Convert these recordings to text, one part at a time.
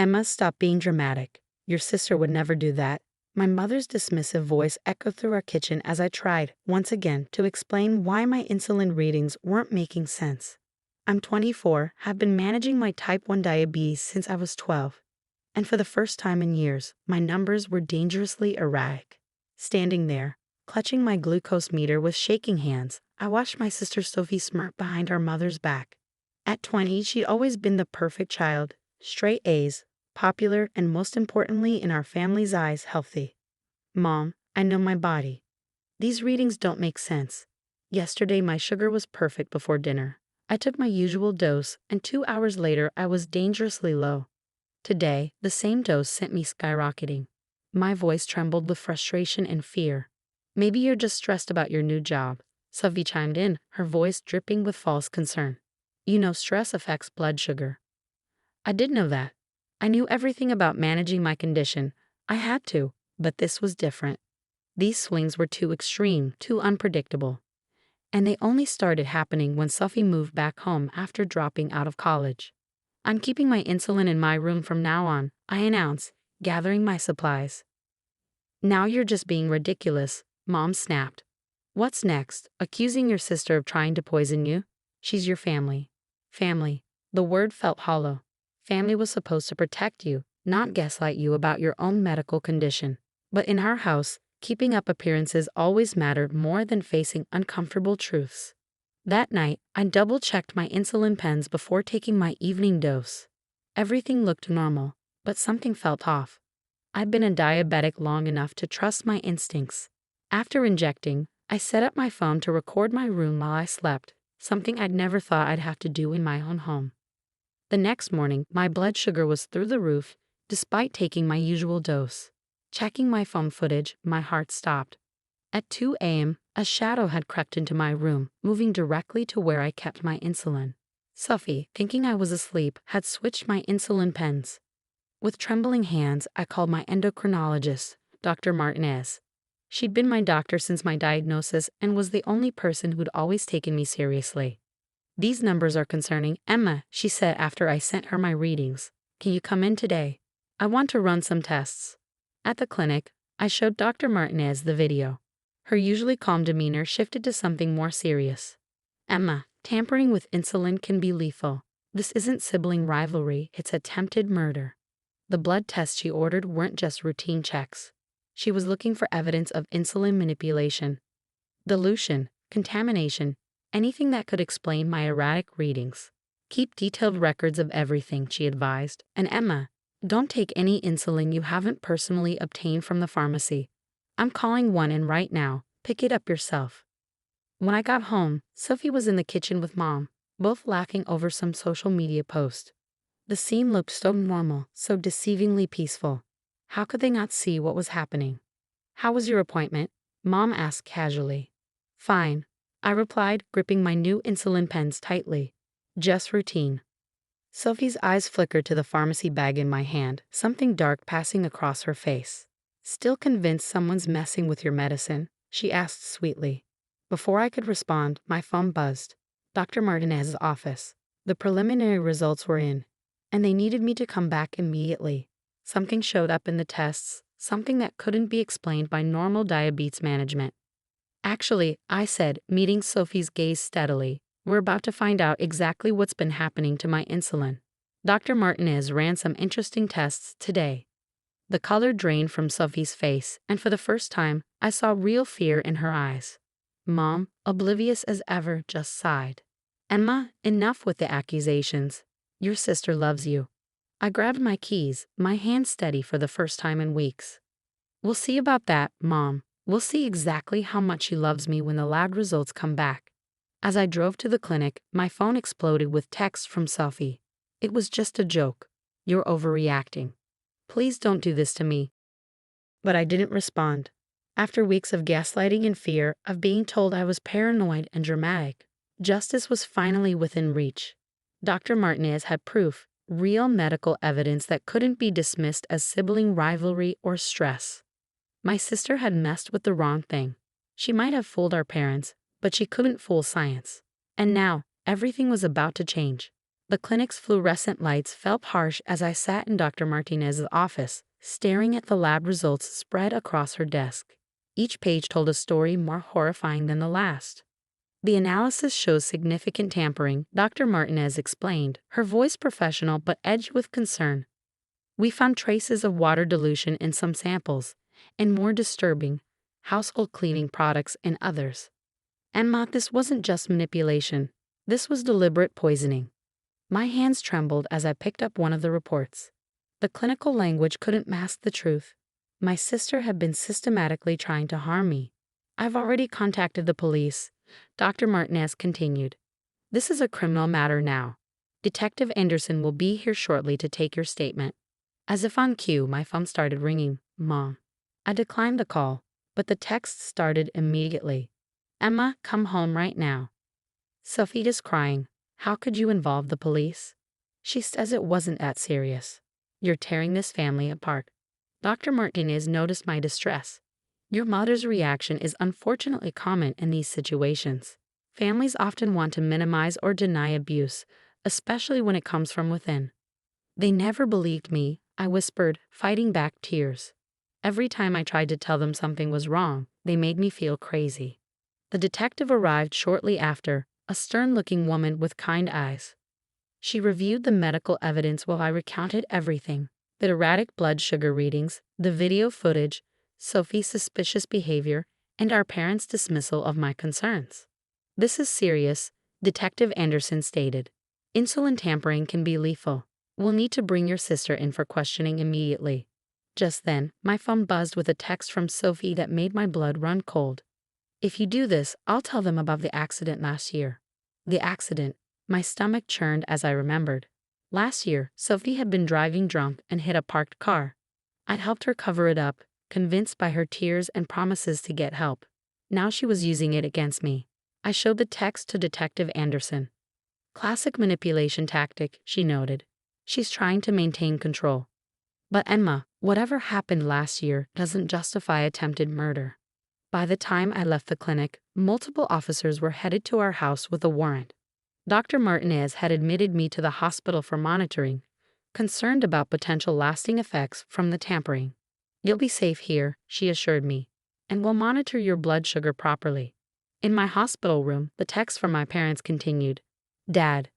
Emma, stop being dramatic. Your sister would never do that. My mother's dismissive voice echoed through our kitchen as I tried, once again, to explain why my insulin readings weren't making sense. I'm 24, have been managing my type 1 diabetes since I was 12. And for the first time in years, my numbers were dangerously erratic. Standing there, clutching my glucose meter with shaking hands, I watched my sister Sophie smirk behind our mother's back. At 20, she'd always been the perfect child, straight A's, popular, and most importantly in our family's eyes, healthy. Mom, I know my body. These readings don't make sense. Yesterday my sugar was perfect before dinner. I took my usual dose, and 2 hours later I was dangerously low. Today, the same dose sent me skyrocketing. My voice trembled with frustration and fear. Maybe you're just stressed about your new job, Sophie chimed in, her voice dripping with false concern. You know stress affects blood sugar. I did know that. I knew everything about managing my condition. I had to, but this was different. These swings were too extreme, too unpredictable. And they only started happening when Sophie moved back home after dropping out of college. I'm keeping my insulin in my room from now on, I announced, gathering my supplies. Now you're just being ridiculous, Mom snapped. What's next? Accusing your sister of trying to poison you? She's your family. Family. The word felt hollow. Family was supposed to protect you, not gaslight you about your own medical condition. But in our house, keeping up appearances always mattered more than facing uncomfortable truths. That night, I double-checked my insulin pens before taking my evening dose. Everything looked normal, but something felt off. I'd been a diabetic long enough to trust my instincts. After injecting, I set up my phone to record my room while I slept, something I'd never thought I'd have to do in my own home. The next morning, my blood sugar was through the roof, despite taking my usual dose. Checking my phone footage, my heart stopped. At 2 a.m., a shadow had crept into my room, moving directly to where I kept my insulin. Sophie, thinking I was asleep, had switched my insulin pens. With trembling hands, I called my endocrinologist, Dr. Martinez. She'd been my doctor since my diagnosis and was the only person who'd always taken me seriously. These numbers are concerning, Emma, she said after I sent her my readings. Can you come in today? I want to run some tests. At the clinic, I showed Dr. Martinez the video. Her usually calm demeanor shifted to something more serious. Emma, tampering with insulin can be lethal. This isn't sibling rivalry, it's attempted murder. The blood tests she ordered weren't just routine checks. She was looking for evidence of insulin manipulation, dilution, contamination, anything that could explain my erratic readings. Keep detailed records of everything, she advised. And Emma, don't take any insulin you haven't personally obtained from the pharmacy. I'm calling one in right now. Pick it up yourself. When I got home, Sophie was in the kitchen with Mom, both laughing over some social media post. The scene looked so normal, so deceivingly peaceful. How could they not see what was happening? How was your appointment? Mom asked casually. Fine, I replied, gripping my new insulin pens tightly. Just routine. Sophie's eyes flickered to the pharmacy bag in my hand, something dark passing across her face. Still convinced someone's messing with your medicine? She asked sweetly. Before I could respond, my phone buzzed. Dr. Martinez's office. The preliminary results were in, and they needed me to come back immediately. Something showed up in the tests, something that couldn't be explained by normal diabetes management. Actually, I said, meeting Sophie's gaze steadily, we're about to find out exactly what's been happening to my insulin. Dr. Martinez ran some interesting tests today. The color drained from Sophie's face, and for the first time, I saw real fear in her eyes. Mom, oblivious as ever, just sighed. Emma, enough with the accusations. Your sister loves you. I grabbed my keys, my hand steady for the first time in weeks. We'll see about that, Mom. We'll see exactly how much she loves me when the lab results come back. As I drove to the clinic, my phone exploded with texts from Sophie. It was just a joke. You're overreacting. Please don't do this to me. But I didn't respond. After weeks of gaslighting and fear, of being told I was paranoid and dramatic, justice was finally within reach. Dr. Martinez had proof, real medical evidence that couldn't be dismissed as sibling rivalry or stress. My sister had messed with the wrong thing. She might have fooled our parents, but she couldn't fool science. And now, everything was about to change. The clinic's fluorescent lights felt harsh as I sat in Dr. Martinez's office, staring at the lab results spread across her desk. Each page told a story more horrifying than the last. The analysis shows significant tampering, Dr. Martinez explained, her voice professional but edged with concern. We found traces of water dilution in some samples, and more disturbing, household cleaning products in others. Emma, this wasn't just manipulation. This was deliberate poisoning. My hands trembled as I picked up one of the reports. The clinical language couldn't mask the truth. My sister had been systematically trying to harm me. I've already contacted the police, Dr. Martinez continued. This is a criminal matter now. Detective Anderson will be here shortly to take your statement. As if on cue, my phone started ringing. Mom. I declined the call, but the text started immediately. Emma, come home right now. Sophie is crying. How could you involve the police? She says it wasn't that serious. You're tearing this family apart. Dr. Martinez noticed my distress. Your mother's reaction is unfortunately common in these situations. Families often want to minimize or deny abuse, especially when it comes from within. They never believed me, I whispered, fighting back tears. Every time I tried to tell them something was wrong, they made me feel crazy. The detective arrived shortly after, a stern-looking woman with kind eyes. She reviewed the medical evidence while I recounted everything: the erratic blood sugar readings, the video footage, Sophie's suspicious behavior, and our parents' dismissal of my concerns. This is serious, Detective Anderson stated. Insulin tampering can be lethal. We'll need to bring your sister in for questioning immediately. Just then, my phone buzzed with a text from Sophie that made my blood run cold. If you do this, I'll tell them about the accident last year. The accident. My stomach churned as I remembered. Last year, Sophie had been driving drunk and hit a parked car. I'd helped her cover it up, convinced by her tears and promises to get help. Now she was using it against me. I showed the text to Detective Anderson. Classic manipulation tactic, she noted. She's trying to maintain control. But Emma, whatever happened last year doesn't justify attempted murder. By the time I left the clinic, multiple officers were headed to our house with a warrant. Dr. Martinez had admitted me to the hospital for monitoring, concerned about potential lasting effects from the tampering. You'll be safe here, she assured me, and we'll monitor your blood sugar properly. In my hospital room, the text from my parents continued. Dad,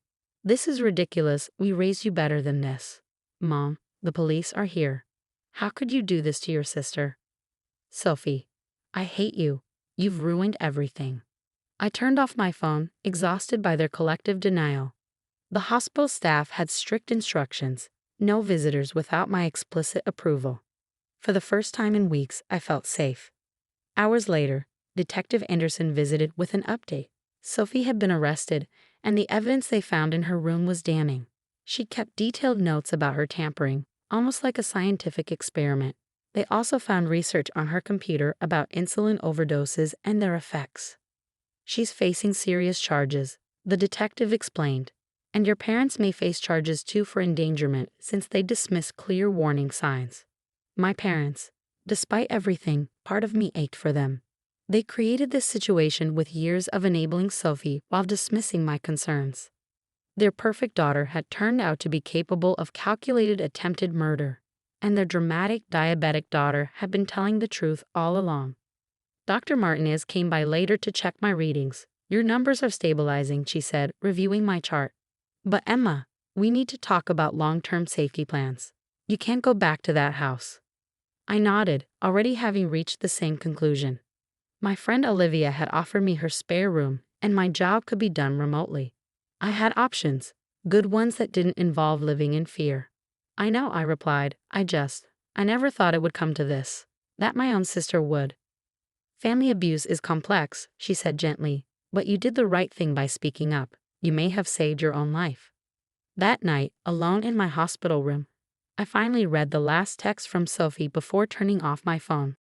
this is ridiculous. We raised you better than this. Mom, the police are here. How could you do this to your sister? Sophie, I hate you. You've ruined everything. I turned off my phone, exhausted by their collective denial. The hospital staff had strict instructions: no visitors without my explicit approval. For the first time in weeks, I felt safe. Hours later, Detective Anderson visited with an update. Sophie had been arrested, and the evidence they found in her room was damning. She kept detailed notes about her tampering, almost like a scientific experiment. They also found research on her computer about insulin overdoses and their effects. She's facing serious charges, the detective explained. And your parents may face charges too for endangerment since they dismissed clear warning signs. My parents, despite everything, part of me ached for them. They created this situation with years of enabling Sophie while dismissing my concerns. Their perfect daughter had turned out to be capable of calculated attempted murder, and their dramatic diabetic daughter had been telling the truth all along. Dr. Martinez came by later to check my readings. Your numbers are stabilizing, she said, reviewing my chart. But Emma, we need to talk about long-term safety plans. You can't go back to that house. I nodded, already having reached the same conclusion. My friend Olivia had offered me her spare room, and my job could be done remotely. I had options, good ones that didn't involve living in fear. I know, I replied. I never thought it would come to this. That my own sister would. Family abuse is complex, she said gently, but you did the right thing by speaking up. You may have saved your own life. That night, alone in my hospital room, I finally read the last text from Sophie before turning off my phone.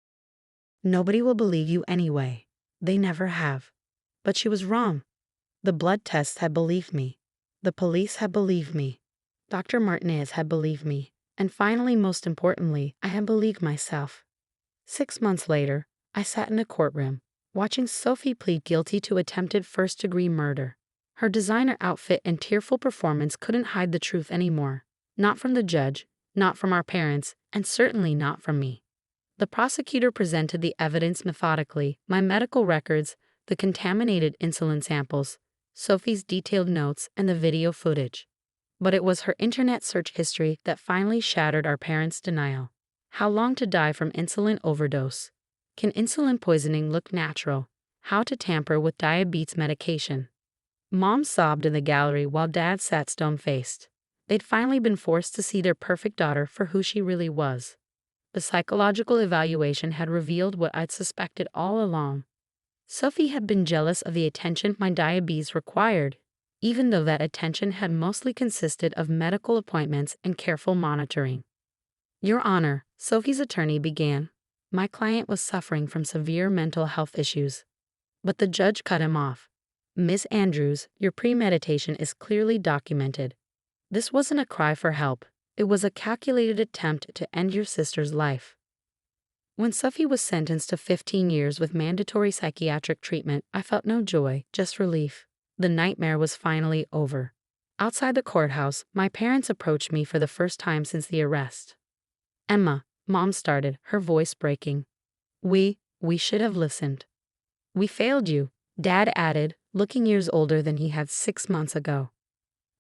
Nobody will believe you anyway. They never have. But she was wrong. The blood tests had believed me. The police had believed me. Dr. Martinez had believed me. And finally, most importantly, I had believed myself. 6 months later, I sat in a courtroom, watching Sophie plead guilty to attempted first-degree murder. Her designer outfit and tearful performance couldn't hide the truth anymore. Not from the judge, not from our parents, and certainly not from me. The prosecutor presented the evidence methodically, my medical records, the contaminated insulin samples, Sophie's detailed notes, and the video footage. But it was her internet search history that finally shattered our parents' denial. How long to die from insulin overdose? Can insulin poisoning look natural? How to tamper with diabetes medication? Mom sobbed in the gallery while Dad sat stone-faced. They'd finally been forced to see their perfect daughter for who she really was. The psychological evaluation had revealed what I'd suspected all along. Sophie had been jealous of the attention my diabetes required, even though that attention had mostly consisted of medical appointments and careful monitoring. Your Honor, Sophie's attorney began. My client was suffering from severe mental health issues. But the judge cut him off. Miss Andrews, your premeditation is clearly documented. This wasn't a cry for help. It was a calculated attempt to end your sister's life. When Sophie was sentenced to 15 years with mandatory psychiatric treatment, I felt no joy, just relief. The nightmare was finally over. Outside the courthouse, my parents approached me for the first time since the arrest. Emma, Mom started, her voice breaking. We should have listened. We failed you, Dad added, looking years older than he had 6 months ago.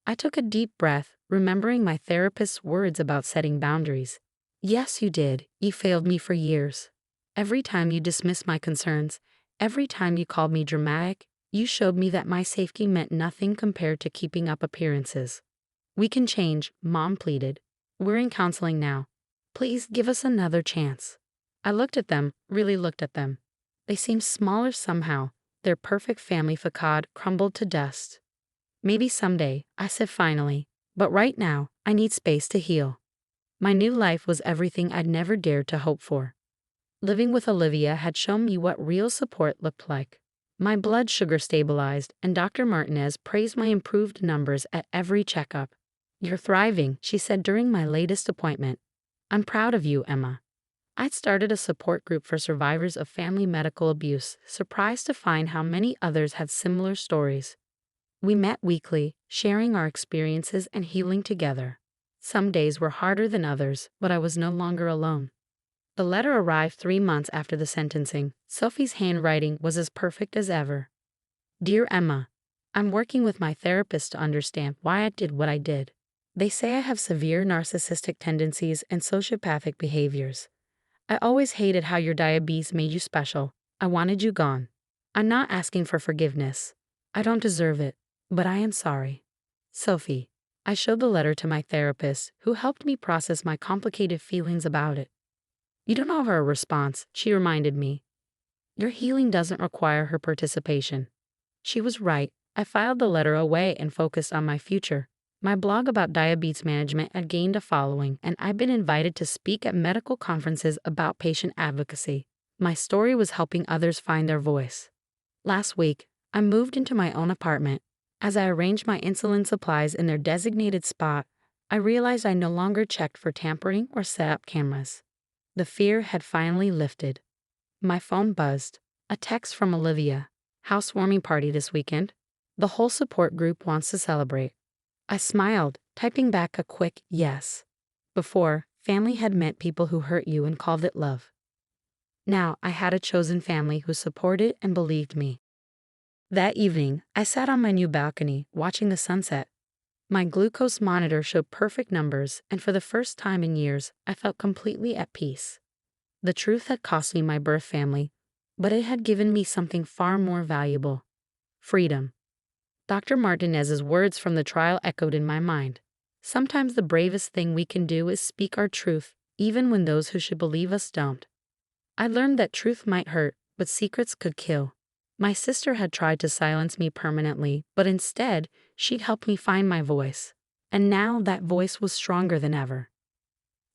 I took a deep breath, remembering my therapist's words about setting boundaries. Yes, you did. You failed me for years. Every time you dismissed my concerns, every time you called me dramatic, you showed me that my safety meant nothing compared to keeping up appearances. We can change, Mom pleaded. We're in counseling now. Please give us another chance. I looked at them, really looked at them. They seemed smaller somehow. Their perfect family facade crumbled to dust. Maybe someday, I said finally, but right now, I need space to heal. My new life was everything I'd never dared to hope for. Living with Olivia had shown me what real support looked like. My blood sugar stabilized, and Dr. Martinez praised my improved numbers at every checkup. You're thriving, she said during my latest appointment. I'm proud of you, Emma. I'd started a support group for survivors of family medical abuse, surprised to find how many others had similar stories. We met weekly, sharing our experiences and healing together. Some days were harder than others, but I was no longer alone. The letter arrived 3 months after the sentencing. Sophie's handwriting was as perfect as ever. Dear Emma, I'm working with my therapist to understand why I did what I did. They say I have severe narcissistic tendencies and sociopathic behaviors. I always hated how your diabetes made you special. I wanted you gone. I'm not asking for forgiveness. I don't deserve it, but I am sorry. Sophie. I showed the letter to my therapist, who helped me process my complicated feelings about it. You don't owe her a response, she reminded me. Your healing doesn't require her participation. She was right. I filed the letter away and focused on my future. My blog about diabetes management had gained a following, and I've been invited to speak at medical conferences about patient advocacy. My story was helping others find their voice. Last week, I moved into my own apartment. As I arranged my insulin supplies in their designated spot, I realized I no longer checked for tampering or set up cameras. The fear had finally lifted. My phone buzzed. A text from Olivia. Housewarming party this weekend. The whole support group wants to celebrate. I smiled, typing back a quick yes. Before, family had meant people who hurt you and called it love. Now I had a chosen family who supported and believed me. That evening, I sat on my new balcony, watching the sunset. My glucose monitor showed perfect numbers, and for the first time in years, I felt completely at peace. The truth had cost me my birth family, but it had given me something far more valuable: freedom. Dr. Martinez's words from the trial echoed in my mind. Sometimes the bravest thing we can do is speak our truth, even when those who should believe us don't. I learned that truth might hurt, but secrets could kill. My sister had tried to silence me permanently, but instead, she'd helped me find my voice. And now that voice was stronger than ever.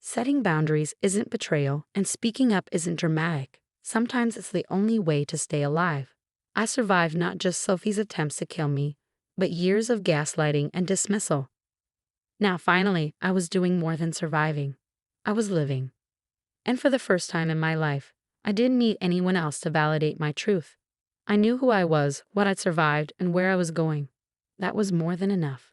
Setting boundaries isn't betrayal, and speaking up isn't dramatic. Sometimes it's the only way to stay alive. I survived not just Sophie's attempts to kill me, but years of gaslighting and dismissal. Now finally, I was doing more than surviving. I was living. And for the first time in my life, I didn't need anyone else to validate my truth. I knew who I was, what I'd survived, and where I was going. That was more than enough.